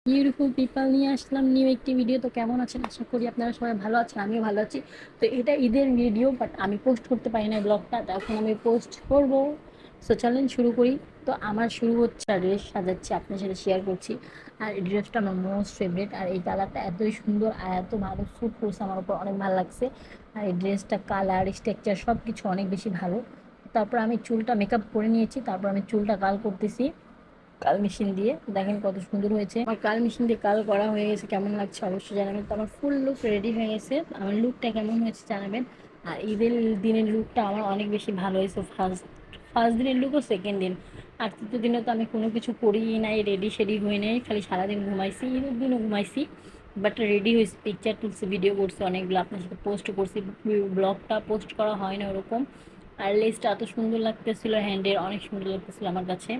Beautiful people নিয়ে আসলাম new একটি video. তো কেমন আছেন? আশা করি আপনারা সবাই ভালো আছেন, আমিও ভালো আছি। তো এটা ঈদের ভিডিও, বাট আমি পোস্ট করতে পারি না ব্লগটা, তো এখন আমি পোস্ট করব। সো চলেন শুরু করি। তো আমার শুরু হচ্ছে, ড্রেস সাজাচ্ছি, আপনার সাথে শেয়ার করছি। আর এই ড্রেসটা আমার মোস্ট ফেভারিট, আর এই কালারটা এতই সুন্দর আর এত ভালো স্যুট করছে আমার উপর, অনেক ভালো লাগছে। আর এই ড্রেসটা কালার স্ট্রাকচার সব কিছু অনেক বেশি ভালো। তারপর আমি চুলটা মেকআপ করে নিয়েছি, তারপর আমি চুলটা কাল করতেছি কাল মেশিন দিয়ে। দেখেন কত সুন্দর হয়েছে আমার কাল মেশিন দিয়ে কাল করা হয়ে গেছে। কেমন লাগছে অবশ্যই জানাবেন। তো আমার ফুল লুক রেডি হয়ে গেছে, আমার লুকটা কেমন হয়েছে জানাবেন। আর ঈদের দিনের লুকটা আমার অনেক বেশি ভালো হয়েছে। ফার্স্ট ফার্স্ট দিনের লুক ও সেকেন্ড দিন। আর তৃতীয় দিনে তো আমি কোনো কিছু করিই নাই, রেডি শেডি হয়ে নাই, খালি সারাদিন ঘুমাইছি। ঈদের দিনও ঘুমাইছি, বাট রেডি হয়েছি, পিকচার তুলছি, ভিডিও করছি, অনেকগুলো আপনার সাথে পোস্ট করছি। ব্লগটা পোস্ট করা হয় না ওরকম। আর লেসটা এত সুন্দর লাগতেছিল, হ্যান্ডের অনেক সুন্দর লাগতেছিল আমার কাছে।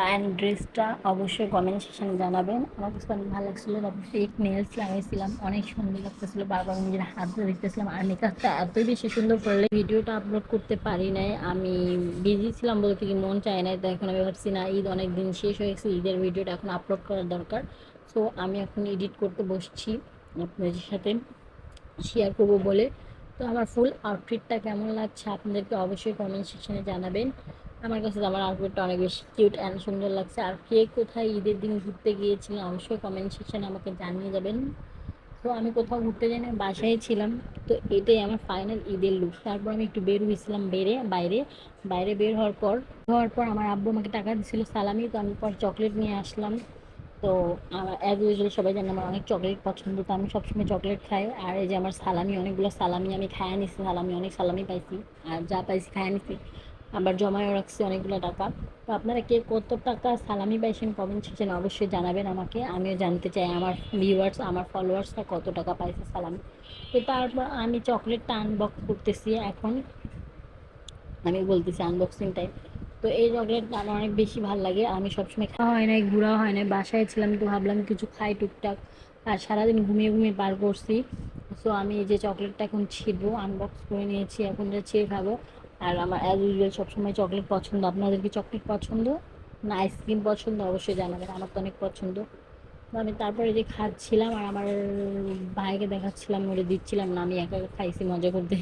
অ্যান্ড ড্রেসটা অবশ্যই কমেন্ট সেকশনে জানাবেন, আমার কাছে অনেক ভালো লাগছিলো। তারপর ফেক নেলস লাগাইছিলাম, অনেক সুন্দর লাগতেছিল, বারবার নিজের হাত ধরে দেখতেছিলাম। আর মেকআপটা এতই বেশি সুন্দর করলে ভিডিওটা আপলোড করতে পারি নাই, আমি বিজি ছিলাম বলতে কি, মন চায় নাই। তো এখন আমি ভাবছি না, ঈদ অনেক দিন শেষ হয়ে গেছে, ঈদের ভিডিওটা এখন আপলোড করার দরকার। সো আমি এখন এডিট করতে বসছি আপনাদের সাথে শেয়ার করব বলে। তো আমার ফুল আউটফিটটা কেমন লাগছে আপনাদেরকে অবশ্যই কমেন্ট সেকশনে জানাবেন। আমার কাছে তো আমার আউটফিটটা অনেক বেশি কিউট অ্যান্ড সুন্দর লাগছে। আর কে কোথায় ঈদের দিন ঘুরতে গিয়েছিলেন অবশ্যই কমেন্ট সেকশনে আমাকে জানিয়ে যাবেন। তো আমি কোথাও ঘুরতে যাই না, বাসায় ছিলাম। তো এটাই আমার ফাইনাল ঈদের লুক। তারপর আমি একটু বের হয়েছিলাম বাইরে। বাইরে বের হওয়ার পর আমার আব্বু আমাকে টাকা দিছিল সালামি, তো আমি পর চকলেট নিয়ে আসলাম। তো আমার অ্যাজ ইউজুয়াল সবাই জানে আমার অনেক চকলেট পছন্দ, তো আমি সবসময় চকলেট খাই। আর এই যে আমার সালামি, অনেকগুলো সালামি আমি খাইয়া নিছি, সালামি অনেক সালামি পাইছি। আর যা পাইছি খাইয়া নিছি, আবার জমায়ও রাখছি অনেকগুলো টাকা। তো আপনারা কে কত টাকা সালামি পাইছেন কমেন্ট সেকশনে অবশ্যই জানাবেন আমাকে, আমিও জানতে চাই আমার ভিউয়ার্স, আমার ফলোয়ার্সরা কত টাকা পাইছে সালামি। তো তারপর আমি চকলেটটা আনবক্স করতেছি এখন, আমি বলতেছি আনবক্সিং টাইম। তো এই চকলেটটা আমার অনেক বেশি ভালো লাগে, আমি সবসময় খাওয়া হয় নাই, ঘোরা হয় নাই, বাসায় ছিলাম তো ভাবলাম কিছু খাই টুকটাক। আর সারাদিন ঘুমিয়ে ঘুমিয়ে পার করছি। সো আমি এই যে চকলেটটা এখন ছিঁড়বো, আনবক্স করে নিয়েছি, এখন এটা ছিঁড়ে খাবো। আর আমার অ্যাজ ইউজুয়াল সবসময় চকলেট পছন্দ। আপনাদের কি চকলেট পছন্দ না আইসক্রিম পছন্দ অবশ্যই জানাবেন, আমার তো অনেক পছন্দ। তো আমি তারপরে যে খাচ্ছিলাম আর আমার ভাইকে দেখাচ্ছিলাম, ওরে দিচ্ছিলাম না, আমি একা একা খাইছি মজা করতে,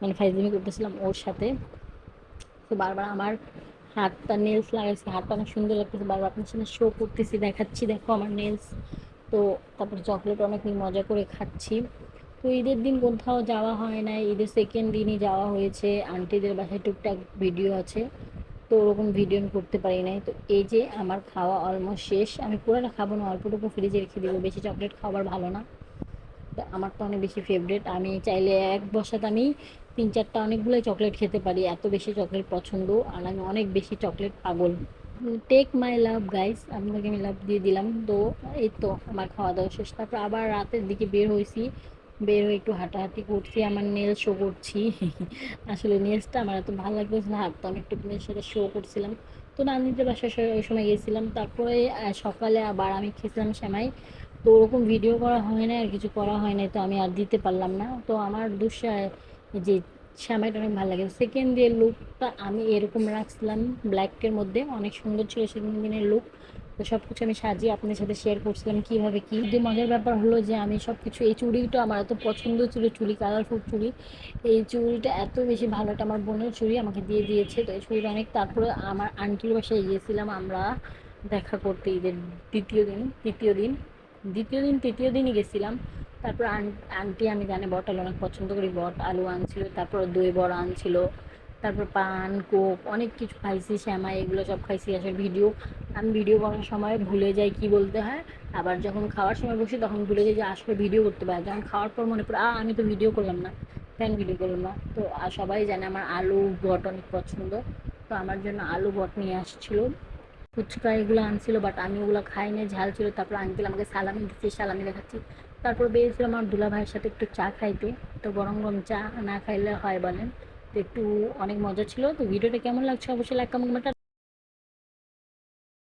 মানে ফাইজলামি করতেছিলাম ওর সাথে। তো বারবার আমার হাতটা নেলস লাগাইছি, হাতটা অনেক সুন্দর লাগতেছে, বারবার আপনার সামনে শো করতেছি, দেখাচ্ছি দেখো আমার নেলস। তো তারপরে চকলেট অনেক মজা করে খাচ্ছি। তো ঈদের দিন কোথাও যাওয়া হয় না, ঈদের সেকেন্ড দিনই যাওয়া হয়েছে আন্টিদের বাসায়, টুকটাক ভিডিও আছে। তো ওরকম ভিডিও আমি করতে পারি নাই। তো এই যে আমার খাওয়া অলমোস্ট শেষ, আমি পুরোটা খাবো না, অল্পটুকু ফ্রিজে রেখে দেবো, বেশি চকলেট খাবার ভালো না। তো আমার তো অনেক বেশি ফেভারিট, আমি চাইলে এক বসাতে আমি তিন চারটা অনেকগুলোই চকলেট খেতে পারি, এত বেশি চকলেট পছন্দ। আর আমি অনেক বেশি চকলেট পাগল। টেক মাই লাভ গাইস, আপনাকে আমি লাভ দিয়ে দিলাম। তো এই তো আমার খাওয়া দাওয়া শেষ, তারপর আবার রাতের দিকে বের হয়েছি, বের হয়ে একটু হাঁটাহাঁটি করছি, আমার নেল শো করছি। আসলে নেলসটা আমার এত ভালো লাগতেছে না, তো আমি একটু নেলের সাথে শো করছিলাম। তো নানিদের বাসায় ওই সময় গেছিলাম। তারপরে সকালে আবার আমি খেয়েছিলাম সেমাই। তো ওরকম ভিডিও করা হয় না, আর কিছু করা হয় না, তো আমি আর দিতে পারলাম না। তো আমার যে শ্যামাইটা অনেক ভালো লাগে। সেকেন্ড ডে লুকটা আমি এরকম রাখছিলাম, ব্ল্যাকের মধ্যে অনেক সুন্দর ছিল সেকেন্ড দিনের লুক। তো সব কিছু আমি সাজিয়ে আপনাদের সাথে শেয়ার করছিলাম কীভাবে কী। যে মজার ব্যাপার হলো যে আমি সব কিছু, এই চুড়িটা আমার এত পছন্দ ছিল, চুড়ি কালারফুল চুড়ি, এই চুড়িটা এত বেশি ভালো, এটা আমার বোনের চুড়ি, আমাকে দিয়ে দিয়েছে। তো এই চুড়িটা অনেক। তারপরে আমার আন্টির বাসায় গিয়েছিলাম আমরা দেখা করতে ঈদের দ্বিতীয় দিন তৃতীয় দিন তৃতীয় দিনই গেছিলাম। তারপর আন্টি, আমি জানি বট আলু অনেক পছন্দ করি, বট আলু আনছিল, তারপর দই বড়া আনছিল, তারপর পান কোক অনেক কিছু খাইছি, শ্যামাই এগুলো সব খাইছি। আসলে আমি ভিডিও করার সময় ভুলে যাই কি বলতে হয়, আবার যখন খাওয়ার সময় বসি তখন ভুলে যাই যে আসলে ভিডিও করতে পারি, যখন খাওয়ার পর মনে পড়ে আমি তো ভিডিও করলাম না, কেন ভিডিও করলাম না। তো সবাই জানে আমার আলু বট অনেক পছন্দ, তো আমার জন্য আলু বট নিয়ে আসছিলো, ফুচকা এগুলো আনছিল, বাট আমি ওগুলো খাই না, ঝাল ছিল। তারপর আঙ্কেল আমাকে সালামি দিচ্ছে, সালামি দেখাচ্ছি। তারপর বেরিয়েছিলাম আমার দুলা ভাইয়ের সাথে একটু চা খাইতে। তো গরম গরম চা না খাইলে হয় বলেন। তো একটু অনেক মজা ছিল। তো ভিডিওটা কেমন লাগছে অবশ্যই লাইক কমেন্ট